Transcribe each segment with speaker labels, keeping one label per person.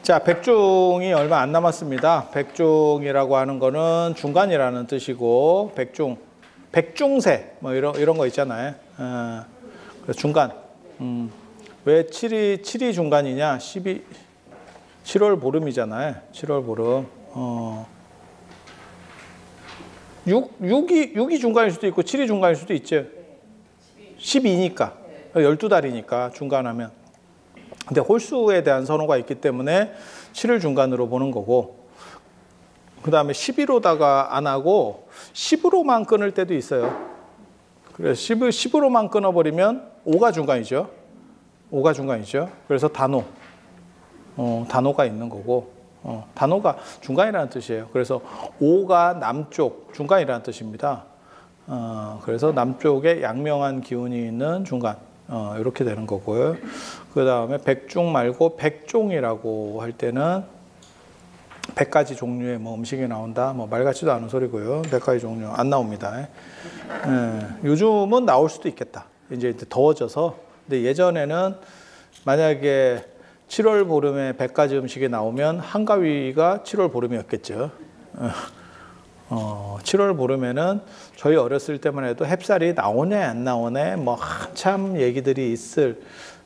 Speaker 1: 자, 백중이 얼마 안 남았습니다. 백중이라고 하는 거는 중간이라는 뜻이고, 백중세, 뭐 이런 거 있잖아요. 그래서 중간. 왜 7이 중간이냐? 7월 보름이잖아요. 7월 보름. 6이 중간일 수도 있고, 7이 중간일 수도 있죠. 12니까. 12달이니까, 중간하면. 근데 홀수에 대한 선호가 있기 때문에 7을 중간으로 보는 거고, 그 다음에 11호다가 안 하고 10으로만 끊을 때도 있어요. 그래서 10으로만 끊어버리면 5가 중간이죠. 5가 중간이죠. 그래서 단호가 있는 거고, 단호가 중간이라는 뜻이에요. 그래서 5가 남쪽, 중간이라는 뜻입니다. 그래서 남쪽에 양명한 기운이 있는 중간. 이렇게 되는 거고요. 그 다음에 백중 말고 백종이라고 할 때는 100가지 종류의 뭐 음식이 나온다. 뭐 말 같지도 않은 소리고요. 100가지 종류 안 나옵니다. 요즘은 나올 수도 있겠다. 이제 더워져서. 근데 예전에는 만약에 7월 보름에 100가지 음식이 나오면 한가위가 7월 보름이었겠죠. 7월 보름에는 저희 어렸을 때만 해도 햅쌀이 나오네 안 나오네 뭐 한참 얘기들이 있을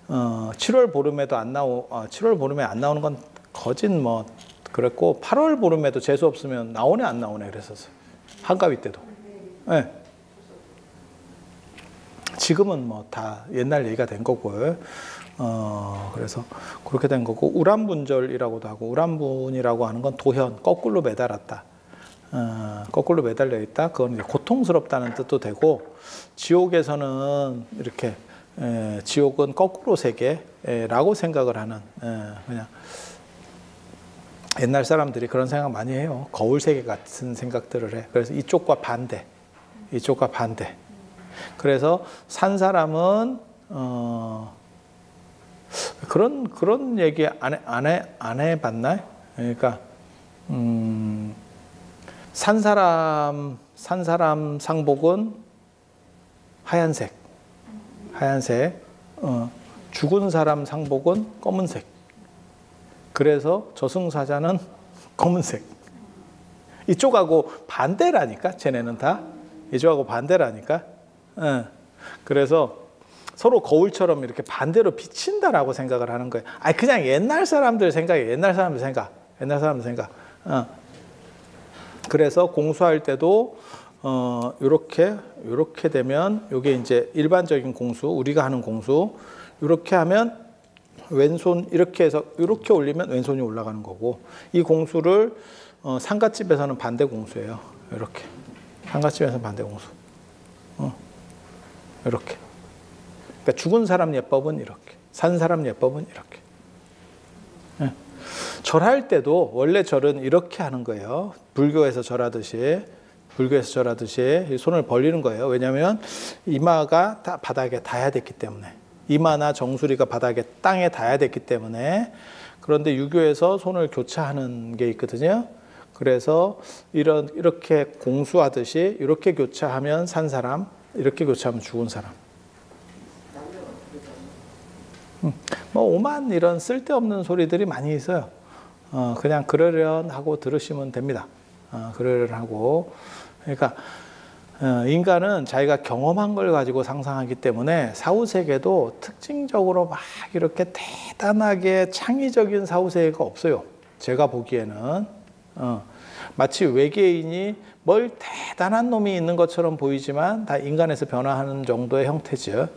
Speaker 1: 7월 보름에도 7월 보름에 안 나오는 건 거진 뭐 그랬고 8월 보름에도 재수 없으면 나오네 안 나오네 그랬었어요. 한가위 때도. 네. 지금은 뭐 다 옛날 얘기가 된 거고요. 그래서 그렇게 된 거고 우람분절이라고도 하고 우람분이라고 하는 건 도현 거꾸로 매달았다. 거꾸로 매달려 있다. 그건 이제 고통스럽다는 뜻도 되고, 지옥에서는 이렇게 지옥은 거꾸로 세계라고 생각을 하는 그냥 옛날 사람들이 그런 생각 많이 해요. 거울 세계 같은 생각들을 해. 그래서 이쪽과 반대. 그래서 산 사람은 그런 얘기 안 해봤나요? 그러니까 산 사람 상복은 하얀색, 죽은 사람 상복은 검은색. 그래서 저승사자는 검은색. 이쪽하고 반대라니까, 쟤네는 다. 이쪽하고 반대라니까. 그래서 서로 거울처럼 이렇게 반대로 비친다라고 생각을 하는 거예요. 아니, 그냥 옛날 사람들 생각이에요. 옛날 사람들 생각. 그래서 공수할 때도 요렇게 되면 요게 이제 일반적인 공수, 우리가 하는 공수. 요렇게 하면 왼손 이렇게 해서 요렇게 올리면 왼손이 올라가는 거고, 이 공수를 상갓집에서는 반대 공수예요. 요렇게. 상갓집에서는 반대 공수. 요렇게. 그러니까 죽은 사람 예법은 이렇게. 산 사람 예법은 이렇게. 절할 때도 원래 절은 이렇게 하는 거예요. 불교에서 절하듯이 손을 벌리는 거예요. 왜냐하면 이마가 다 바닥에 닿아야 됐기 때문에, 이마나 정수리가 바닥에 땅에 닿아야 됐기 때문에. 그런데 유교에서 손을 교차하는 게 있거든요. 그래서 이렇게 공수하듯이 이렇게 교차하면 산 사람, 이렇게 교차하면 죽은 사람. 뭐 오만 이런 쓸데없는 소리들이 많이 있어요. 그냥 그러려니 하고 들으시면 됩니다. 그러려니 하고. 그러니까 인간은 자기가 경험한 걸 가지고 상상하기 때문에 사후세계도 특징적으로 막 이렇게 대단하게 창의적인 사후세계가 없어요. 제가 보기에는. 마치 외계인이 뭘 대단한 놈이 있는 것처럼 보이지만 다 인간에서 변화하는 정도의 형태죠.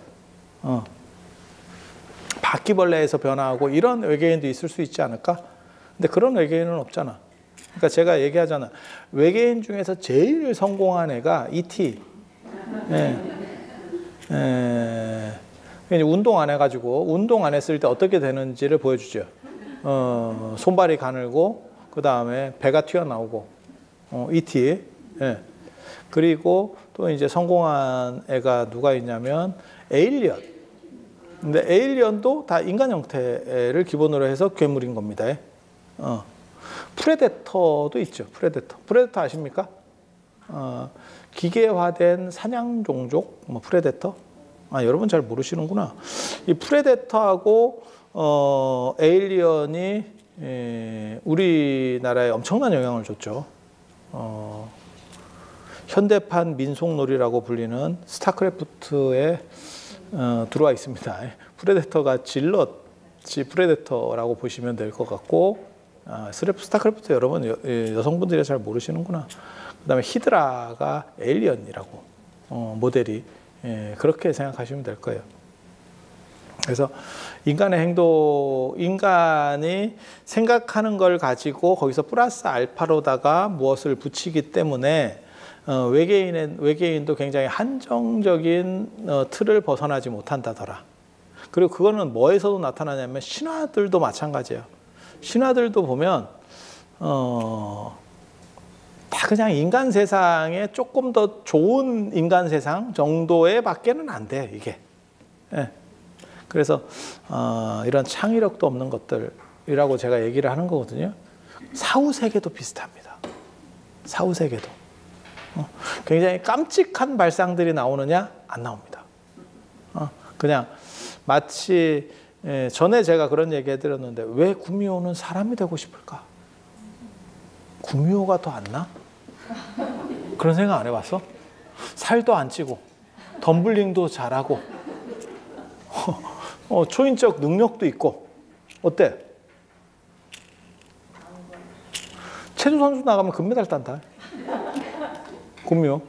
Speaker 1: 바퀴벌레에서 변화하고 이런 외계인도 있을 수 있지 않을까? 근데 그런 외계인은 없잖아. 그러니까 제가 얘기하잖아. 외계인 중에서 제일 성공한 애가 E.T. 운동 안 해가지고, 운동 안 했을 때 어떻게 되는지를 보여주죠. 손발이 가늘고, 그 다음에 배가 튀어나오고, E.T. 그리고 또 이제 성공한 애가 누가 있냐면 에일리언. 근데 에일리언도 다 인간 형태를 기본으로 해서 괴물인 겁니다. 프레데터도 있죠. 프레데터 아십니까? 기계화된 사냥 종족, 뭐 프레데터. 여러분 잘 모르시는구나. 이 프레데터하고 에일리언이 우리나라에 엄청난 영향을 줬죠. 현대판 민속놀이라고 불리는 스타크래프트에 들어와 있습니다. 프레데터가 질럿이 프레데터라고 보시면 될 것 같고, 스타크래프트 여러분 여성분들이 잘 모르시는구나. 그다음에 히드라가 에일리언이라고 모델이 그렇게 생각하시면 될 거예요. 그래서 인간의 행동, 인간이 생각하는 걸 가지고 거기서 플러스 알파로다가 무엇을 붙이기 때문에 외계인도 굉장히 한정적인 틀을 벗어나지 못한다더라. 그리고 그거는 뭐에서도 나타나냐면 신화들도 마찬가지예요. 신화들도 보면 다 그냥 인간 세상에 조금 더 좋은 인간 세상 정도의 밖에는 안 돼, 이게. 예. 그래서 이런 창의력도 없는 것들이라고 제가 얘기를 하는 거거든요. 사후세계도 비슷합니다. 사후세계도. 굉장히 깜찍한 발상들이 나오느냐? 안 나옵니다. 그냥 마치 전에 제가 그런 얘기 해드렸는데 왜 구미호는 사람이 되고 싶을까? 구미호가 더 안 나? 그런 생각 안 해봤어? 살도 안 찌고 덤블링도 잘하고 초인적 능력도 있고 어때? 체조 선수 나가면 금메달 딴다. 구미호.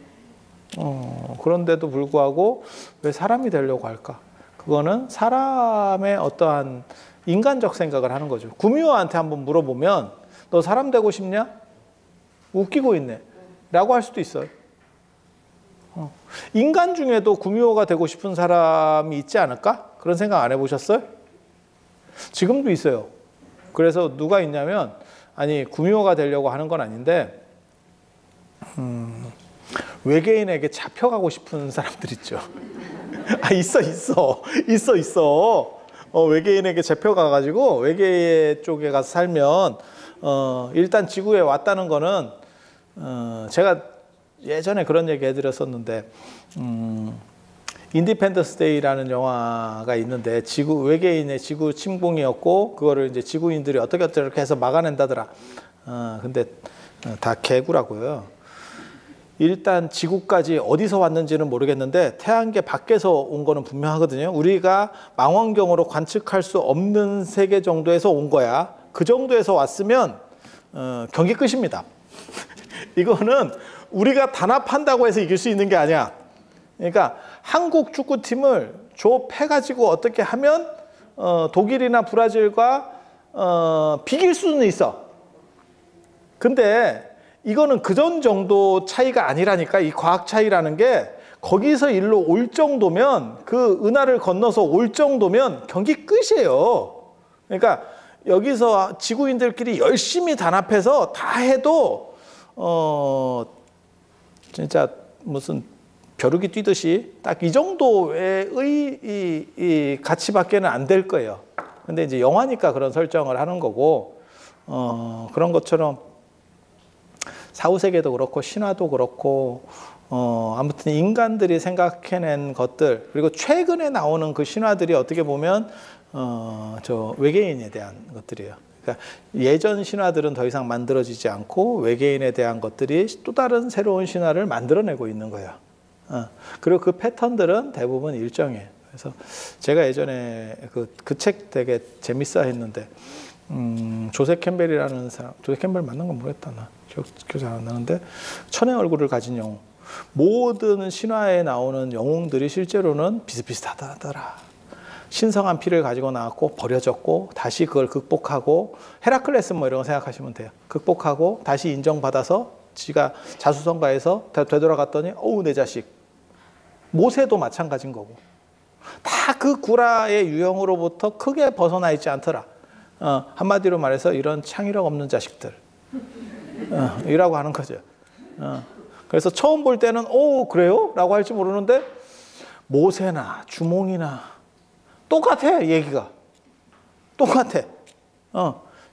Speaker 1: 그런데도 불구하고 왜 사람이 되려고 할까? 그거는 사람의 어떠한 인간적 생각을 하는 거죠. 구미호한테 한번 물어보면 너 사람 되고 싶냐? 웃기고 있네 라고 할 수도 있어요. 인간 중에도 구미호가 되고 싶은 사람이 있지 않을까? 그런 생각 안 해보셨어요? 지금도 있어요. 그래서 누가 있냐면 아니 구미호가 되려고 하는 건 아닌데 외계인에게 잡혀가고 싶은 사람들 있죠. 있어. 외계인에게 잡혀가가지고 외계 쪽에 가서 살면 일단 지구에 왔다는 거는 제가 예전에 그런 얘기 해드렸었는데 인디펜던스 데이라는 영화가 있는데 외계인의 지구 침공이었고 그거를 이제 지구인들이 어떻게 해서 막아낸다더라. 근데 다 개구라고요. 일단 지구까지 어디서 왔는지는 모르겠는데 태양계 밖에서 온 거는 분명하거든요. 우리가 망원경으로 관측할 수 없는 세계 정도에서 온 거야. 그 정도에서 왔으면 경기 끝입니다. 이거는 우리가 단합한다고 해서 이길 수 있는 게 아니야. 그러니까 한국 축구팀을 조업해가지고 어떻게 하면 독일이나 브라질과 비길 수는 있어. 근데 이거는 그전 정도 차이가 아니라니까. 이 과학 차이라는 게 거기서 일로 올 정도면 그 은하를 건너서 올 정도면 경기 끝이에요. 그러니까 여기서 지구인들끼리 열심히 단합해서 다 해도 진짜 무슨 벼룩이 뛰듯이 딱 이 정도의 이 가치밖에는 안 될 거예요. 근데 이제 영화니까 그런 설정을 하는 거고 그런 것처럼 사후세계도 그렇고 신화도 그렇고 아무튼 인간들이 생각해낸 것들 그리고 최근에 나오는 그 신화들이 어떻게 보면 저 외계인에 대한 것들이에요. 그러니까 예전 신화들은 더 이상 만들어지지 않고 외계인에 대한 것들이 또 다른 새로운 신화를 만들어내고 있는 거예요. 그리고 그 패턴들은 대부분 일정해요. 그래서 제가 예전에 그 책 되게 재밌어 했는데 조세 캠벨이라는 사람, 조세 캠벨 맞는 건 모르겠다 나 기억 잘 안 나는데 천의 얼굴을 가진 영웅. 모든 신화에 나오는 영웅들이 실제로는 비슷비슷하더라. 신성한 피를 가지고 나왔고 버려졌고 다시 그걸 극복하고 헤라클레스 뭐 이런 거 생각하시면 돼요. 극복하고 다시 인정받아서 지가 자수성가해서 되돌아갔더니 어우 내 자식. 모세도 마찬가지인 거고 다 그 구라의 유형으로부터 크게 벗어나 있지 않더라. 한마디로 말해서 이런 창의력 없는 자식들 이라고 하는 거죠. 그래서 처음 볼 때는 오 그래요? 라고 할지 모르는데 모세나 주몽이나 똑같아. 얘기가 똑같아.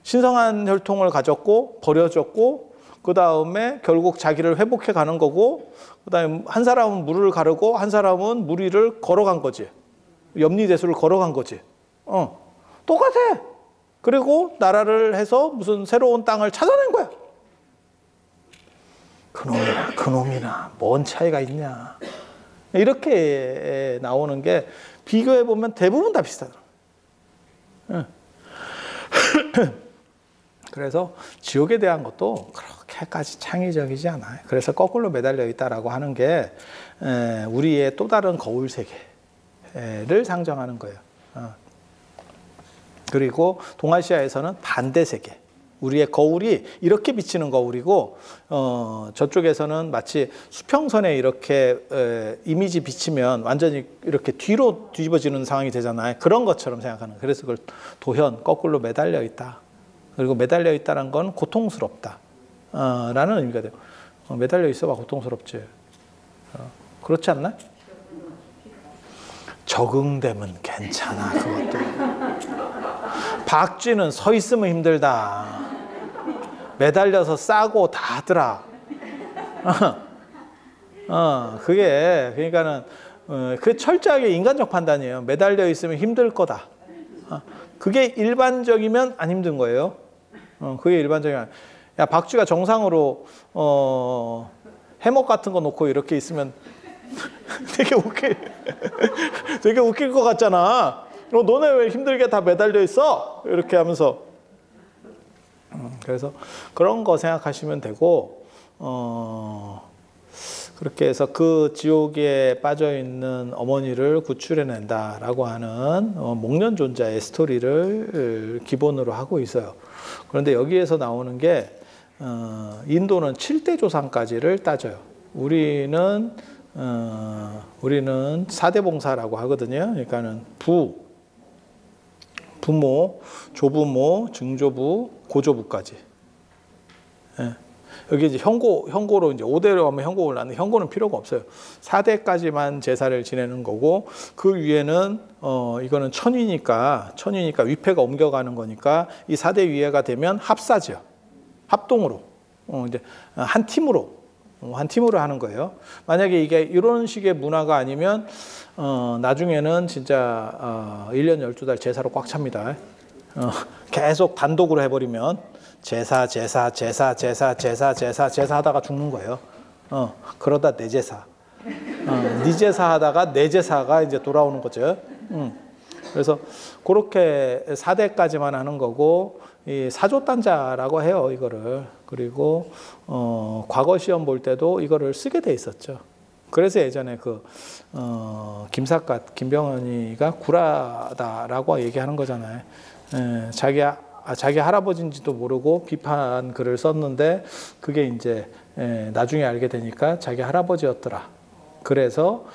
Speaker 1: 신성한 혈통을 가졌고 버려졌고 그 다음에 결국 자기를 회복해 가는 거고 그 다음에 한 사람은 물을 가르고 한 사람은 물 위를 걸어간 거지. 염리대수를 걸어간 거지. 똑같아. 그리고 나라를 해서 무슨 새로운 땅을 찾아낸 거야. 그놈이나 뭔 차이가 있냐. 이렇게 나오는 게 비교해 보면 대부분 다 비슷하더라고요. 그래서 지옥에 대한 것도 그렇게까지 창의적이지 않아요. 그래서 거꾸로 매달려 있다라고 하는 게 우리의 또 다른 거울 세계를 상정하는 거예요. 그리고 동아시아에서는 반대 세계. 우리의 거울이 이렇게 비치는 거울이고 저쪽에서는 마치 수평선에 이렇게 이미지 비치면 완전히 이렇게 뒤로 뒤집어지는 상황이 되잖아요. 그런 것처럼 생각하는 거예요. 그래서 그걸 도현, 거꾸로 매달려 있다. 그리고 매달려 있다는 건 고통스럽다. 라는 의미가 돼요. 매달려 있어봐 고통스럽지. 그렇지 않나? 적응되면 괜찮아 그것도. 박쥐는 서 있으면 힘들다. 매달려서 싸고 다 하더라. 그게 그러니까는 그 철저하게 인간적 판단이에요. 매달려 있으면 힘들 거다. 그게 일반적이면 안 힘든 거예요. 그게 일반적이면. 야, 박쥐가 정상으로 해먹 같은 거 놓고 이렇게 있으면 되게 웃길 것 같잖아. 너네 왜 힘들게 다 매달려 있어? 이렇게 하면서. 그래서 그런 거 생각하시면 되고, 그렇게 해서 그 지옥에 빠져 있는 어머니를 구출해낸다라고 하는 목련존자의 스토리를 기본으로 하고 있어요. 그런데 여기에서 나오는 게 인도는 7대 조상까지를 따져요. 우리는 4대 봉사라고 하거든요. 그러니까는 부모, 조부모, 증조부, 고조부까지. 예. 여기 이제 형고로 이제 5대로 하면 형고를 나누는데 형고는 필요가 없어요. 4대까지만 제사를 지내는 거고 그 위에는 이거는 천위니까 위패가 옮겨가는 거니까 이 4대 위에가 되면 합사죠. 합동으로 이제 한 팀으로 하는 거예요. 만약에 이게 이런 식의 문화가 아니면 나중에는 진짜 1년 12달 제사로 꽉 찹니다. 계속 단독으로 해버리면 제사 하다가 죽는 거예요. 그러다 내 제사. 네 제사 하다가 내 제사가 이제 돌아오는 거죠. 그래서 그렇게 4대까지만 하는 거고 이 사조단자라고 해요, 이거를. 그리고 과거 시험 볼 때도 이거를 쓰게 돼 있었죠. 그래서 예전에 김병헌이가 구라다라고 얘기하는 거잖아요. 자기 할아버지인지도 모르고 비판 글을 썼는데 그게 이제 나중에 알게 되니까 자기 할아버지였더라. 그래서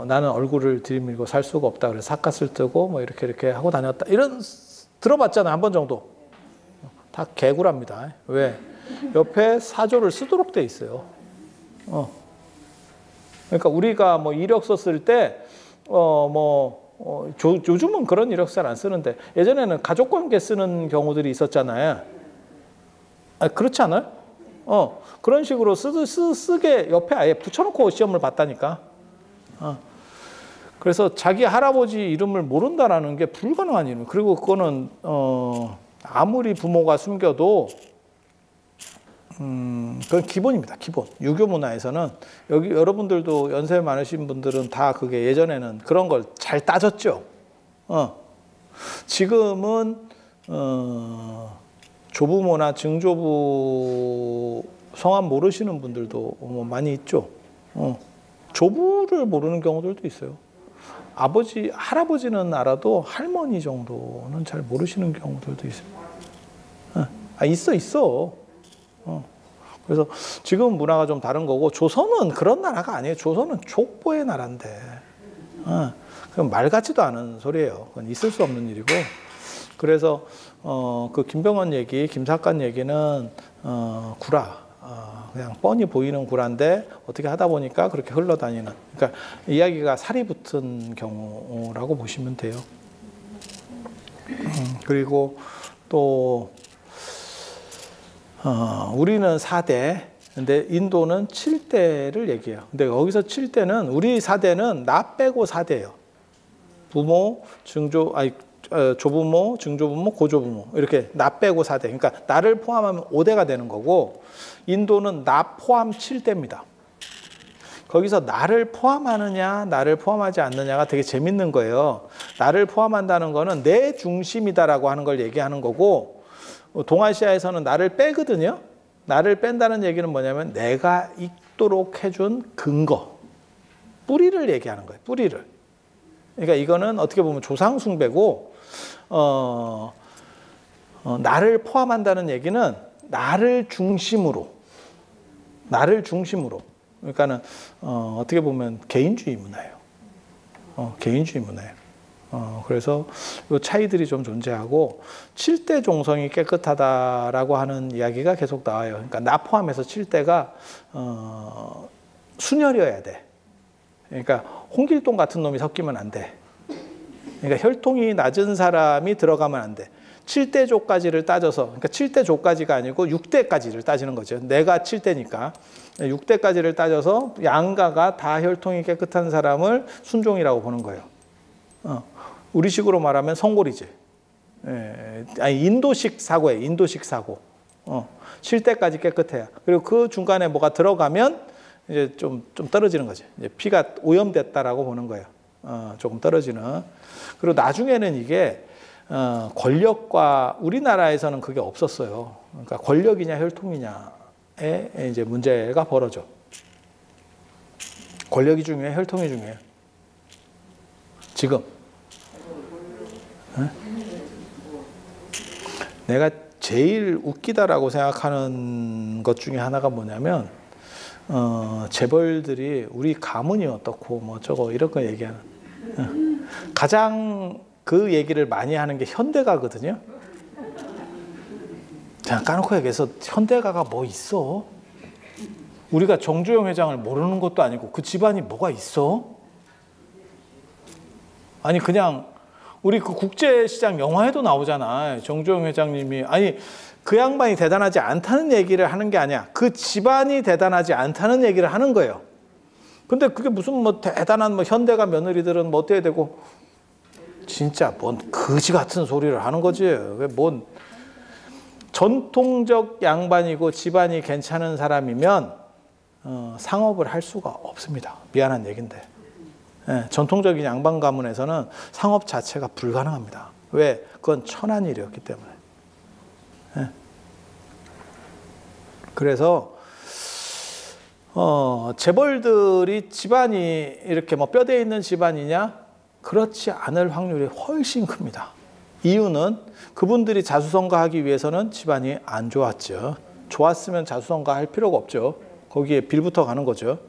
Speaker 1: 나는 얼굴을 들이밀고 살 수가 없다. 그래서 삿갓을 뜨고 뭐 이렇게 하고 다녔다. 이런 들어봤잖아요, 한 번 정도. 다 개구랍니다. 왜? 옆에 사조를 쓰도록 돼 있어요. 그러니까 우리가 뭐 이력서 쓸 때 요즘은 그런 이력서 잘 안 쓰는데 예전에는 가족관계 쓰는 경우들이 있었잖아요. 그렇지 않아요? 그런 식으로 쓰게 옆에 아예 붙여놓고 시험을 봤다니까. 그래서 자기 할아버지 이름을 모른다라는 게 불가능한 일이에요. 그리고 그거는 아무리 부모가 숨겨도 그건 기본입니다. 기본. 유교 문화에서는 여기 여러분들도 연세 많으신 분들은 다 그게 예전에는 그런 걸 잘 따졌죠. 지금은 조부모나 증조부 성함 모르시는 분들도 많이 있죠. 조부를 모르는 경우들도 있어요. 할아버지는 알아도 할머니 정도는 잘 모르시는 경우들도 있어요. 있어. 그래서 지금 문화가 좀 다른 거고 조선은 그런 나라가 아니에요. 조선은 족보의 나라인데 그건 말 같지도 않은 소리예요. 그건 있을 수 없는 일이고. 그래서 그 김병헌 얘기, 김삿갓 얘기는 구라, 그냥 뻔히 보이는 구라인데 어떻게 하다 보니까 그렇게 흘러다니는. 그러니까 이야기가 살이 붙은 경우라고 보시면 돼요. 그리고 또 우리는 4대, 근데 인도는 7대를 얘기해요. 근데 여기서 7대는 우리 4대는 나 빼고 4대예요. 부모, 조부모, 증조부모, 고조부모 이렇게 나 빼고 4대. 그러니까 나를 포함하면 5대가 되는 거고 인도는 나 포함 7대입니다. 거기서 나를 포함하느냐 나를 포함하지 않느냐가 되게 재밌는 거예요. 나를 포함한다는 거는 내 중심이다라고 하는 걸 얘기하는 거고 동아시아에서는 나를 빼거든요. 나를 뺀다는 얘기는 뭐냐면 내가 있도록 해준 근거, 뿌리를 얘기하는 거예요. 뿌리를. 그러니까 이거는 어떻게 보면 조상 숭배고 나를 포함한다는 얘기는 나를 중심으로 그러니까는 어떻게 보면 개인주의 문화예요. 개인주의 문화예요. 그래서 이 차이들이 좀 존재하고 7대 종성이 깨끗하다라고 하는 이야기가 계속 나와요. 그러니까 나 포함해서 7대가 순혈이어야 돼. 그러니까 홍길동 같은 놈이 섞이면 안 돼. 그러니까 혈통이 낮은 사람이 들어가면 안 돼. 7대조까지를 따져서, 그러니까 7대조까지가 아니고 6대까지를 따지는 거죠. 내가 7대니까 6대까지를 따져서 양가가 다 혈통이 깨끗한 사람을 순종이라고 보는 거예요. 우리식으로 말하면 성골이지. 아니 인도식 사고예요. 인도식 사고. 7대까지 깨끗해야. 그리고 그 중간에 뭐가 들어가면 이제 좀 떨어지는 거지. 이제 피가 오염됐다라고 보는 거예요. 조금 떨어지는. 그리고 나중에는 이게 권력과 우리나라에서는 그게 없었어요. 그러니까 권력이냐 혈통이냐에 이제 문제가 벌어져. 권력이 중요해, 혈통이 중요해. 지금. 내가 제일 웃기다라고 생각하는 것 중에 하나가 뭐냐면 재벌들이 우리 가문이 어떻고 뭐 저거 이런 거 얘기하는 가장 그 얘기를 많이 하는 게 현대가거든요. 그냥 까놓고 얘기해서 현대가가 뭐 있어? 우리가 정주영 회장을 모르는 것도 아니고 그 집안이 뭐가 있어? 아니 그냥 우리 그 국제시장 영화에도 나오잖아. 정주영 회장님이 아니 그 양반이 대단하지 않다는 얘기를 하는 게 아니야. 그 집안이 대단하지 않다는 얘기를 하는 거예요. 근데 그게 무슨 뭐 대단한 뭐 현대가 며느리들은 뭐 어때야 되고 진짜 뭔 거지 같은 소리를 하는 거지. 뭔 전통적 양반이고 집안이 괜찮은 사람이면 상업을 할 수가 없습니다. 미안한 얘기인데. 전통적인 양반 가문에서는 상업 자체가 불가능합니다. 왜? 그건 천한 일이었기 때문에. 그래서 재벌들이 집안이 이렇게 뭐 뼈대 있는 집안이냐? 그렇지 않을 확률이 훨씬 큽니다. 이유는 그분들이 자수성가하기 위해서는 집안이 안 좋았죠. 좋았으면 자수성가 할 필요가 없죠. 거기에 빌부터 가는 거죠.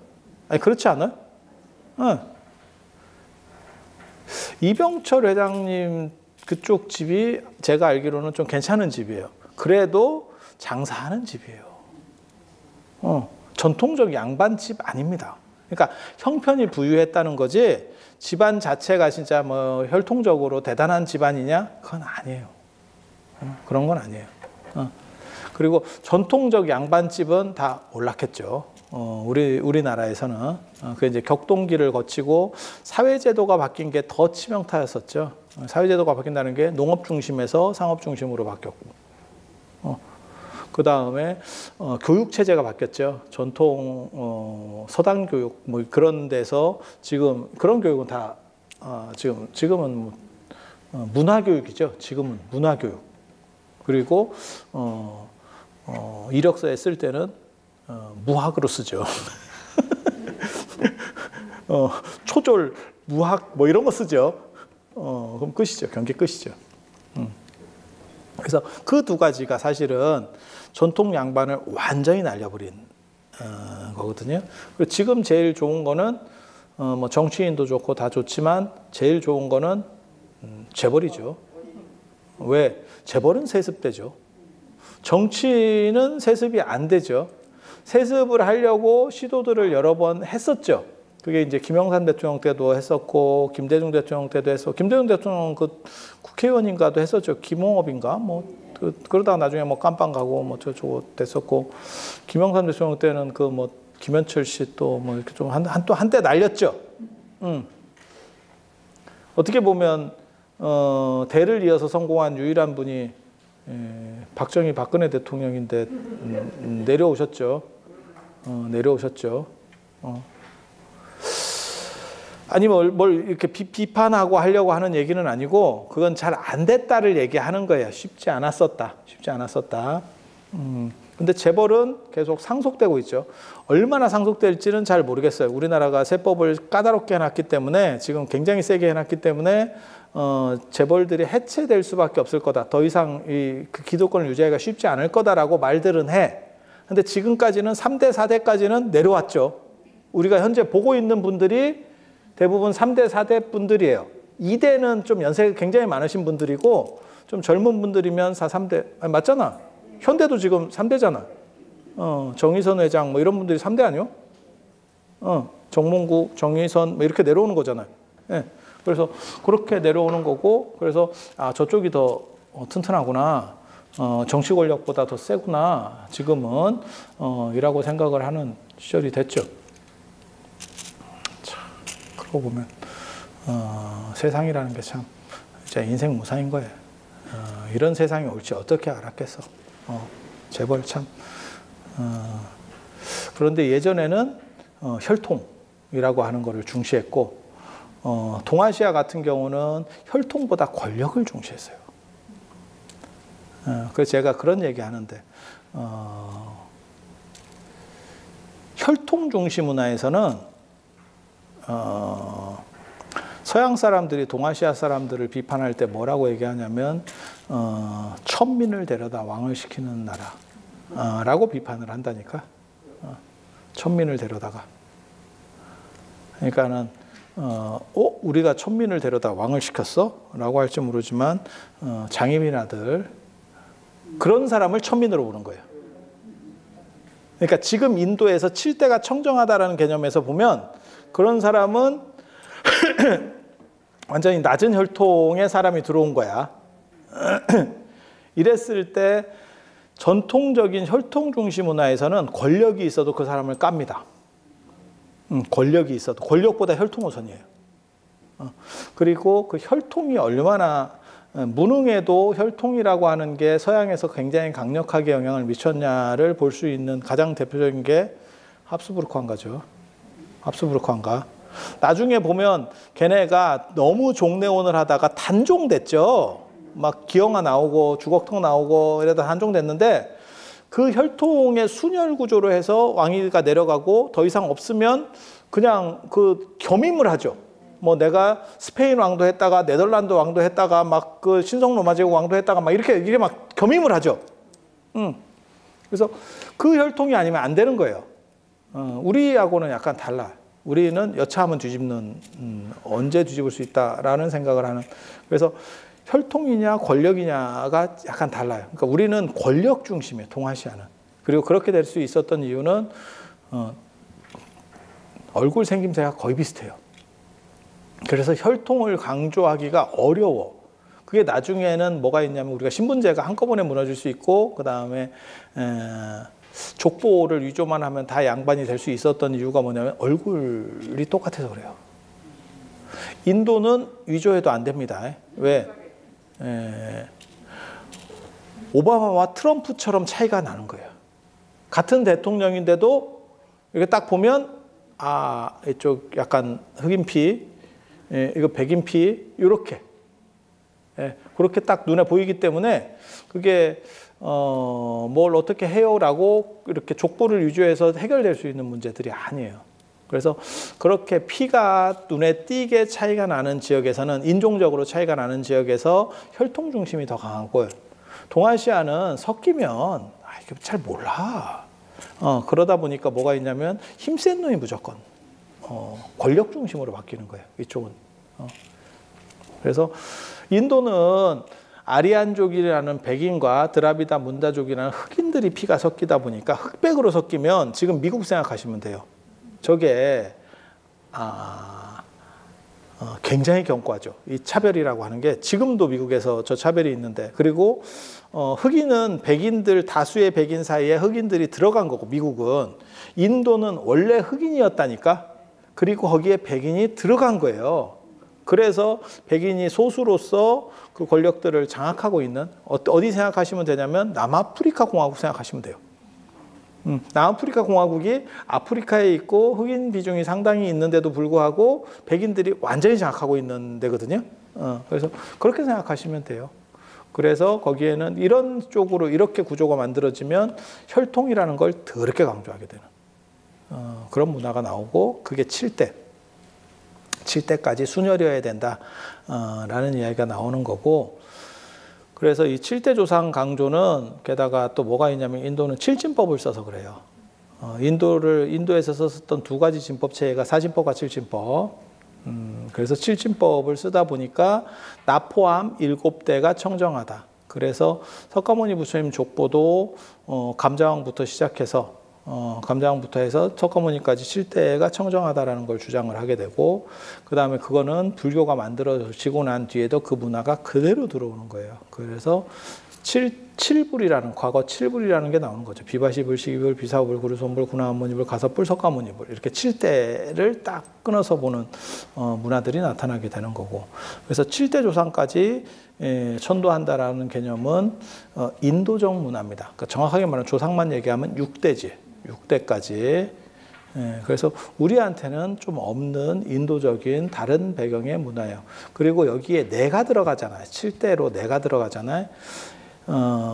Speaker 1: 아니 그렇지 않아요? 이병철 회장님 그쪽 집이 제가 알기로는 좀 괜찮은 집이에요. 그래도 장사하는 집이에요. 전통적 양반집 아닙니다. 그러니까 형편이 부유했다는 거지 집안 자체가 진짜 뭐 혈통적으로 대단한 집안이냐? 그건 아니에요. 그런 건 아니에요. 그리고 전통적 양반집은 다 올랐겠죠. 우리나라에서는 그 이제 격동기를 거치고 사회제도가 바뀐 게 더 치명타였었죠. 사회제도가 바뀐다는 게 농업 중심에서 상업 중심으로 바뀌었고, 그 다음에 교육 체제가 바뀌었죠. 전통 서당 교육 뭐 그런 데서 지금 그런 교육은 다 지금은 문화 교육이죠. 지금은 문화 교육. 그리고 이력서에 쓸 때는 무학으로 쓰죠. 초졸, 무학 뭐 이런 거 쓰죠. 그럼 끝이죠. 경기 끝이죠. 그래서 그 두 가지가 사실은 전통 양반을 완전히 날려버린 거거든요. 그리고 지금 제일 좋은 거는 뭐 정치인도 좋고 다 좋지만 제일 좋은 거는 재벌이죠. 왜? 재벌은 세습되죠. 정치인은 세습이 안 되죠. 세습을 하려고 시도들을 여러 번 했었죠. 그게 이제 김영삼 대통령 때도 했었고 김대중 대통령 때도 했었고 김대중 대통령 그 국회의원인가도 했었죠. 김홍업인가 뭐 그러다가 나중에 뭐 깜빵 가고 뭐 저거 됐었고 김영삼 대통령 때는 그 뭐 김현철 씨 또 뭐 이렇게 좀 한때 날렸죠. 어떻게 보면 대를 이어서 성공한 유일한 분이 박정희 박근혜 대통령인데 내려오셨죠. 내려오셨죠. 아니 뭘 이렇게 비판하고 하려고 하는 얘기는 아니고 그건 잘 안 됐다를 얘기하는 거예요. 쉽지 않았었다. 쉽지 않았었다. 근데 재벌은 계속 상속되고 있죠. 얼마나 상속될지는 잘 모르겠어요. 우리나라가 세법을 까다롭게 해놨기 때문에 지금 굉장히 세게 해놨기 때문에 재벌들이 해체될 수밖에 없을 거다. 더 이상 그 기득권을 유지하기가 쉽지 않을 거다라고 말들은 해. 근데 지금까지는 3대, 4대까지는 내려왔죠. 우리가 현재 보고 있는 분들이 대부분 3대, 4대 분들이에요. 2대는 좀 연세가 굉장히 많으신 분들이고 좀 젊은 분들이면 4, 3대. 아니, 맞잖아. 현대도 지금 3대잖아. 정의선 회장 뭐 이런 분들이 3대 아니요? 정몽국, 정의선 뭐 이렇게 내려오는 거잖아요. 예. 그래서 그렇게 내려오는 거고 그래서 저쪽이 더 튼튼하구나. 정치 권력보다 더 세구나. 지금은 이라고 생각을 하는 시절이 됐죠. 자, 그러고 보면 세상이라는 게 참 진짜 인생 무사인 거예요. 이런 세상이 올지 어떻게 알았겠어. 재벌 참. 그런데 예전에는 혈통이라고 하는 것을 중시했고 동아시아 같은 경우는 혈통보다 권력을 중시했어요. 그래서 제가 그런 얘기 하는데 혈통 중시 문화에서는 서양 사람들이 동아시아 사람들을 비판할 때 뭐라고 얘기하냐면 천민을 데려다 왕을 시키는 나라라고 비판을 한다니까. 천민을 데려다가. 그러니까는 우리가 천민을 데려다 왕을 시켰어? 라고 할지 모르지만 장애인 아들 그런 사람을 천민으로 보는 거예요. 그러니까 지금 인도에서 7대가 청정하다라는 개념에서 보면 그런 사람은 완전히 낮은 혈통의 사람이 들어온 거야. 이랬을 때 전통적인 혈통 중시 문화에서는 권력이 있어도 그 사람을 깝니다. 권력이 있어도 권력보다 혈통 우선이에요. 그리고 그 혈통이 얼마나 무능해도 혈통이라고 하는 게 서양에서 굉장히 강력하게 영향을 미쳤냐를 볼 수 있는 가장 대표적인 게 합스부르크 황가죠. 합스부르크 황가. 나중에 보면 걔네가 너무 종래원을 하다가 단종됐죠. 막 기형아 나오고 주걱턱 나오고 이러다 단종됐는데 그 혈통의 순혈 구조로 해서 왕위가 내려가고 더 이상 없으면 그냥 그 겸임을 하죠. 뭐 내가 스페인 왕도 했다가 네덜란드 왕도 했다가 막 그 신성 로마 제국 왕도 했다가 막 이렇게 막 겸임을 하죠. 그래서 그 혈통이 아니면 안 되는 거예요. 우리하고는 약간 달라. 우리는 여차하면 뒤집는 언제 뒤집을 수 있다라는 생각을 하는. 그래서 혈통이냐 권력이냐가 약간 달라요. 그러니까 우리는 권력 중심이에요. 동아시아는. 그리고 그렇게 될 수 있었던 이유는 얼굴 생김새가 거의 비슷해요. 그래서 혈통을 강조하기가 어려워. 그게 나중에는 뭐가 있냐면 우리가 신분제가 한꺼번에 무너질 수 있고 그 다음에 족보를 위조만 하면 다 양반이 될 수 있었던 이유가 뭐냐면 얼굴이 똑같아서 그래요. 인도는 위조해도 안 됩니다. 왜? 오바마와 트럼프처럼 차이가 나는 거예요. 같은 대통령인데도 이렇게 딱 보면 이쪽 약간 흑인피, 이거 백인피 이렇게 그렇게 딱 눈에 보이기 때문에 그게 뭘 어떻게 해요라고 이렇게 족보를 위조해서 해결될 수 있는 문제들이 아니에요. 그래서 그렇게 피가 눈에 띄게 차이가 나는 지역에서는 인종적으로 차이가 나는 지역에서 혈통 중심이 더 강하고요. 동아시아는 섞이면 이게 잘 몰라. 그러다 보니까 뭐가 있냐면 힘센 놈이 무조건 권력 중심으로 바뀌는 거예요. 이쪽은. 그래서 인도는 아리안족이라는 백인과 드라비다 문다족이라는 흑인들이 피가 섞이다 보니까 흑백으로 섞이면 지금 미국 생각하시면 돼요. 저게 굉장히 견고하죠. 이 차별이라고 하는 게 지금도 미국에서 저 차별이 있는데 그리고 흑인은 백인들 다수의 백인 사이에 흑인들이 들어간 거고 미국은 인도는 원래 흑인이었다니까 그리고 거기에 백인이 들어간 거예요. 그래서 백인이 소수로서 그 권력들을 장악하고 있는, 어디 생각하시면 되냐면 남아프리카 공화국 생각하시면 돼요. 남아프리카 공화국이 아프리카에 있고 흑인 비중이 상당히 있는데도 불구하고 백인들이 완전히 장악하고 있는 데거든요. 그래서 그렇게 생각하시면 돼요. 그래서 거기에는 이런 쪽으로 이렇게 구조가 만들어지면 혈통이라는 걸 더럽게 강조하게 되는 그런 문화가 나오고, 그게 7대까지 순혈이어야 된다라는 이야기가 나오는 거고, 그래서 이 7대 조상 강조는 게다가 또 뭐가 있냐면 인도는 7진법을 써서 그래요. 인도에서 썼던 두 가지 진법 체계가 4진법과 7진법. 그래서 7진법을 쓰다 보니까 나 포함 7대가 청정하다. 그래서 석가모니 부처님 족보도 감자왕부터 시작해서 감자왕부터 해서 석가모니까지 7대가 청정하다라는 걸 주장을 하게 되고, 그 다음에 그거는 불교가 만들어지고 난 뒤에도 그 문화가 그대로 들어오는 거예요. 그래서 7불이라는, 과거 7불이라는 게 나오는 거죠. 비바시불, 시기불, 비사불, 구루손불, 구나모니불, 가섭불, 석가모니불, 이렇게 7대를 딱 끊어서 보는 문화들이 나타나게 되는 거고, 그래서 7대 조상까지 천도한다라는 개념은 인도적 문화입니다. 그러니까 정확하게 말하면 조상만 얘기하면 6대지. 6대까지. 그래서 우리한테는 좀 없는 인도적인 다른 배경의 문화예요. 그리고 여기에 내가 들어가잖아요. 7대로 내가 들어가잖아요.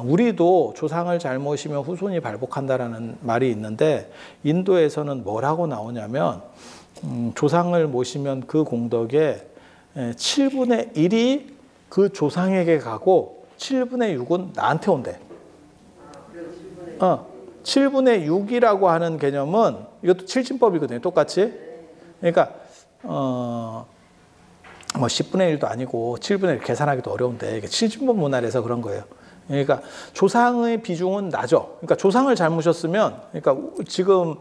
Speaker 1: 우리도 조상을 잘 모시면 후손이 발복한다라는 말이 있는데, 인도에서는 뭐라고 나오냐면 조상을 모시면 그 공덕의 7분의 1이 그 조상에게 가고 7분의 6은 나한테 온대. 7분의 6이라고 하는 개념은 이것도 7진법이거든요. 똑같이. 그러니까 뭐 10분의 1도 아니고 7분의 1 계산하기도 어려운데 이게 7진법 문화라서 그런 거예요. 그러니까 조상의 비중은 낮아. 그러니까 조상을 잘 모셨으면, 그러니까 지금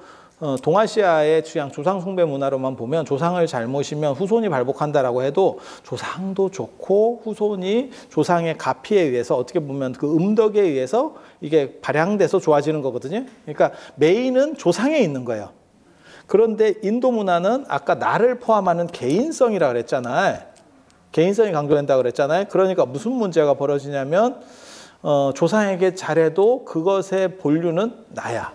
Speaker 1: 동아시아의 취향 조상 숭배 문화로만 보면 조상을 잘 모시면 후손이 발복한다라고 해도 조상도 좋고 후손이 조상의 가피에 의해서 어떻게 보면 그 음덕에 의해서 이게 발양돼서 좋아지는 거거든요. 그러니까 메인은 조상에 있는 거예요. 그런데 인도 문화는 아까 나를 포함하는 개인성이라고 그랬잖아요. 개인성이 강조된다고 그랬잖아요. 그러니까 무슨 문제가 벌어지냐면 조상에게 잘해도 그것의 본류는 나야.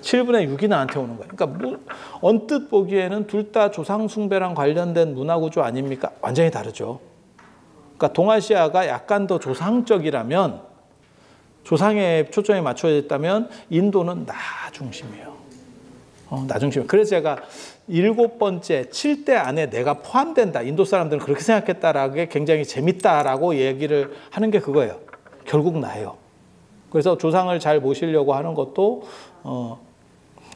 Speaker 1: 7분의 6이 나한테 오는 거예요. 그러니까 언뜻 보기에는 둘 다 조상 숭배랑 관련된 문화 구조 아닙니까? 완전히 다르죠. 그러니까 동아시아가 약간 더 조상적이라면, 조상에 초점이 맞춰져 있다면 인도는 나 중심이에요. 나 중심. 그래서 제가 7번째 7대 안에 내가 포함된다. 인도 사람들은 그렇게 생각했다라는 게 굉장히 재밌다라고 얘기를 하는 게 그거예요. 결국 나예요. 그래서 조상을 잘 모시려고 하는 것도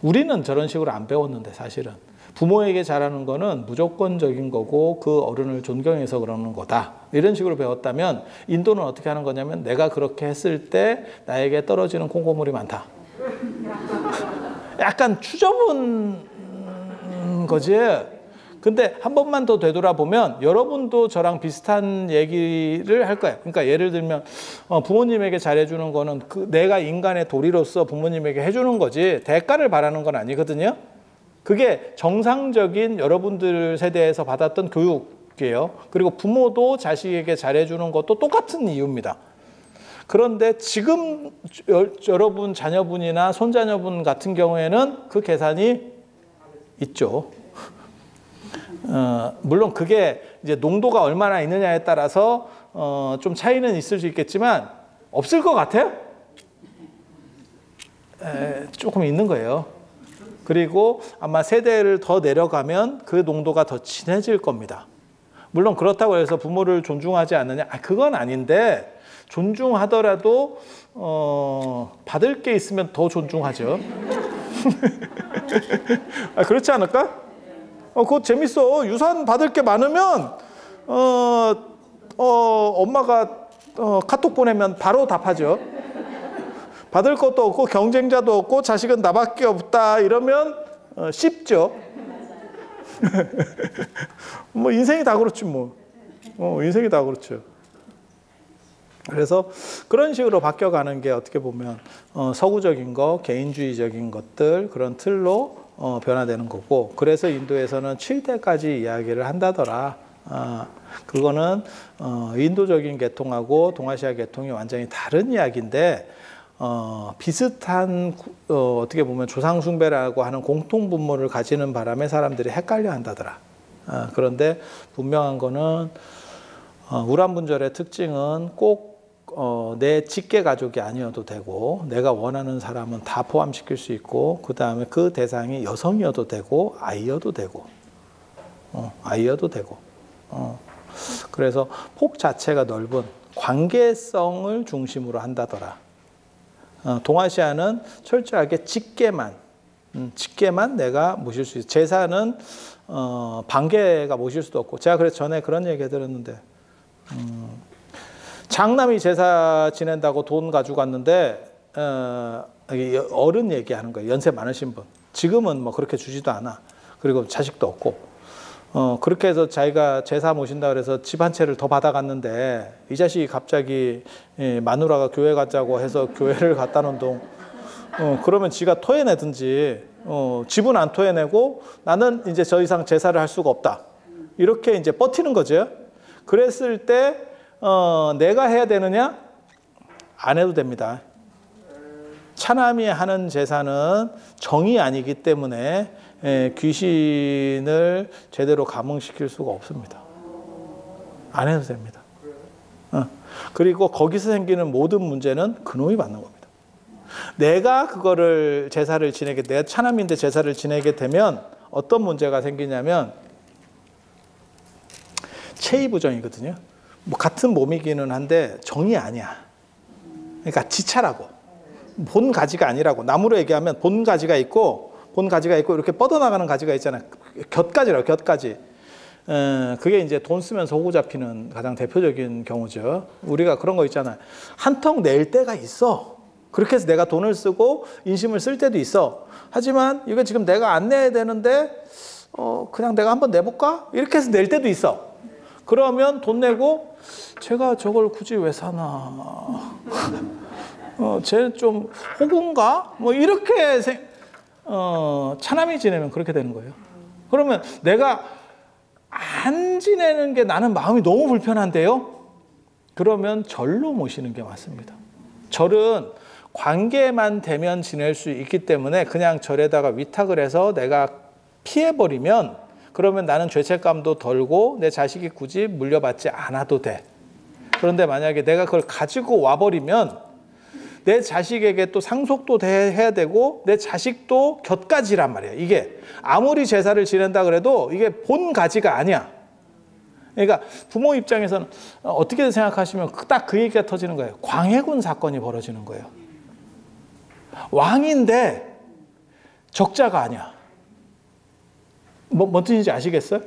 Speaker 1: 우리는 저런 식으로 안 배웠는데, 사실은 부모에게 잘하는 거는 무조건적인 거고 그 어른을 존경해서 그러는 거다, 이런 식으로 배웠다면, 인도는 어떻게 하는 거냐면 내가 그렇게 했을 때 나에게 떨어지는 콩고물이 많다. 약간 추접은 거지. 근데 한 번만 더 되돌아보면 여러분도 저랑 비슷한 얘기를 할 거예요. 그러니까 예를 들면 부모님에게 잘해주는 거는 내가 인간의 도리로서 부모님에게 해주는 거지 대가를 바라는 건 아니거든요. 그게 정상적인 여러분들 세대에서 받았던 교육이에요. 그리고 부모도 자식에게 잘해주는 것도 똑같은 이유입니다. 그런데 지금 여러분 자녀분이나 손자녀분 같은 경우에는 그 계산이 있죠. 물론 그게 이제 농도가 얼마나 있느냐에 따라서 좀 차이는 있을 수 있겠지만 없을 것 같아요? 조금 있는 거예요. 그리고 아마 세대를 더 내려가면 그 농도가 더 진해질 겁니다. 물론 그렇다고 해서 부모를 존중하지 않느냐? 그건 아닌데, 존중하더라도 받을 게 있으면 더 존중하죠. 그렇지 않을까? 그거 재밌어. 유산 받을 게 많으면 엄마가 카톡 보내면 바로 답하죠. 받을 것도 없고 경쟁자도 없고 자식은 나밖에 없다 이러면 쉽죠. 뭐 인생이 다 그렇지 뭐. 인생이 다 그렇죠. 그래서 그런 식으로 바뀌어가는 게 어떻게 보면 서구적인 거, 개인주의적인 것들, 그런 틀로 변화되는 거고, 그래서 인도에서는 7대까지 이야기를 한다더라. 그거는 인도적인 계통하고 동아시아 계통이 완전히 다른 이야기인데 비슷한 어떻게 보면 조상 숭배라고 하는 공통 분모를 가지는 바람에 사람들이 헷갈려 한다더라. 그런데 분명한 거는 우란분절의 특징은 꼭 내 직계 가족이 아니어도 되고 내가 원하는 사람은 다 포함시킬 수 있고 그 다음에 그 대상이 여성이어도 되고 아이여도 되고 그래서 폭 자체가 넓은 관계성을 중심으로 한다더라. 동아시아는 철저하게 직계만 내가 모실 수 있어. 제사는 반계가 모실 수도 없고 제가 그래서 전에 그런 얘기 들었는데 장남이 제사 지낸다고 돈 가지고 갔는데 어른 얘기하는 거예요. 연세 많으신 분. 지금은 뭐 그렇게 주지도 않아. 그리고 자식도 없고 그렇게 해서 자기가 제사 모신다 그래서 집 한 채를 더 받아갔는데 이 자식이 갑자기 마누라가 교회 가자고 해서 교회를 갖다 놓은 동 그러면 지가 토해내든지 집은 안 토해내고 나는 이제 더 이상 제사를 할 수가 없다. 이렇게 이제 버티는 거죠. 그랬을 때 내가 해야 되느냐? 안 해도 됩니다. 차남이 하는 제사는 정이 아니기 때문에 귀신을 제대로 감응시킬 수가 없습니다. 안 해도 됩니다. 그리고 거기서 생기는 모든 문제는 그놈이 받는 겁니다. 내가 그거를 제사를 지내게, 내가 차남인데 제사를 지내게 되면 어떤 문제가 생기냐면 체이부정이거든요. 뭐 같은 몸이기는 한데 정이 아니야. 그러니까 지차라고. 본 가지가 아니라고. 나무로 얘기하면 본 가지가 있고 이렇게 뻗어나가는 가지가 있잖아요. 곁가지라고, 곁가지. 그게 이제 돈 쓰면서 호구 잡히는 가장 대표적인 경우죠. 우리가 그런 거 있잖아요. 한턱 낼 때가 있어. 그렇게 해서 내가 돈을 쓰고 인심을 쓸 때도 있어. 하지만 이거 지금 내가 안 내야 되는데 그냥 내가 한번 내볼까? 이렇게 해서 낼 때도 있어. 그러면 돈 내고 제가 저걸 굳이 왜 사나? 쟤 좀 호구인가? 뭐 이렇게 차남이 지내면 그렇게 되는 거예요. 그러면 내가 안 지내는 게 나는 마음이 너무 불편한데요? 그러면 절로 모시는 게 맞습니다. 절은 관계만 되면 지낼 수 있기 때문에 그냥 절에다가 위탁을 해서 내가 피해버리면 그러면 나는 죄책감도 덜고 내 자식이 굳이 물려받지 않아도 돼. 그런데 만약에 내가 그걸 가지고 와버리면 내 자식에게 또 상속도 해야 되고 내 자식도 곁가지란 말이에요. 이게 아무리 제사를 지낸다 그래도 이게 본 가지가 아니야. 그러니까 부모 입장에서는 어떻게 생각하시면 딱 그 얘기가 터지는 거예요. 광해군 사건이 벌어지는 거예요. 왕인데 적자가 아니야. 뭔 뜻인지 아시겠어요?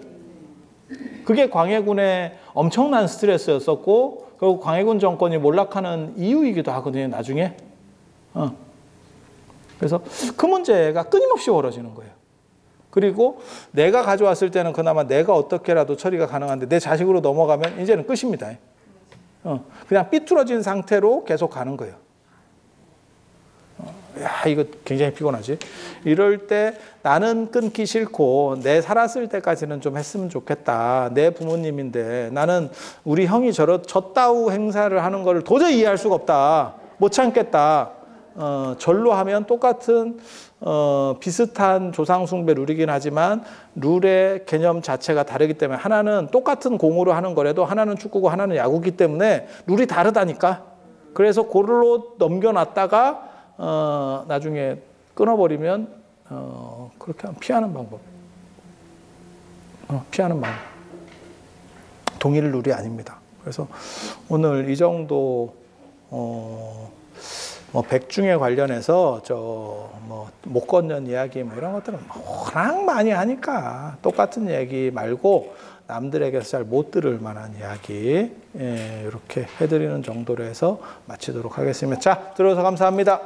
Speaker 1: 그게 광해군의 엄청난 스트레스였었고 결국 광해군 정권이 몰락하는 이유이기도 하거든요. 나중에. 그래서 그 문제가 끊임없이 벌어지는 거예요. 그리고 내가 가져왔을 때는 그나마 내가 어떻게라도 처리가 가능한데 내 자식으로 넘어가면 이제는 끝입니다. 그냥 삐뚤어진 상태로 계속 가는 거예요. 야, 이거 굉장히 피곤하지. 이럴 때 나는 끊기 싫고 내 살았을 때까지는 좀 했으면 좋겠다. 내 부모님인데 나는 우리 형이 저따우 행사를 하는 걸 도저히 이해할 수가 없다. 못 참겠다. 절로 하면 똑같은 비슷한 조상 숭배 룰이긴 하지만 룰의 개념 자체가 다르기 때문에 하나는 똑같은 공으로 하는 거라도 하나는 축구고 하나는 야구기 때문에 룰이 다르다니까. 그래서 그걸로 넘겨놨다가 나중에 끊어버리면 그렇게 하면 피하는 방법. 피하는 방법. 동일 룰이 아닙니다. 그래서 오늘 이 정도 백중에 관련해서 못 걷는 이야기 이런 것들은 워낙 많이 하니까 똑같은 얘기 말고 남들에게서 잘 못 들을 만한 이야기 이렇게 해드리는 정도로 해서 마치도록 하겠습니다. 자, 들어서 감사합니다.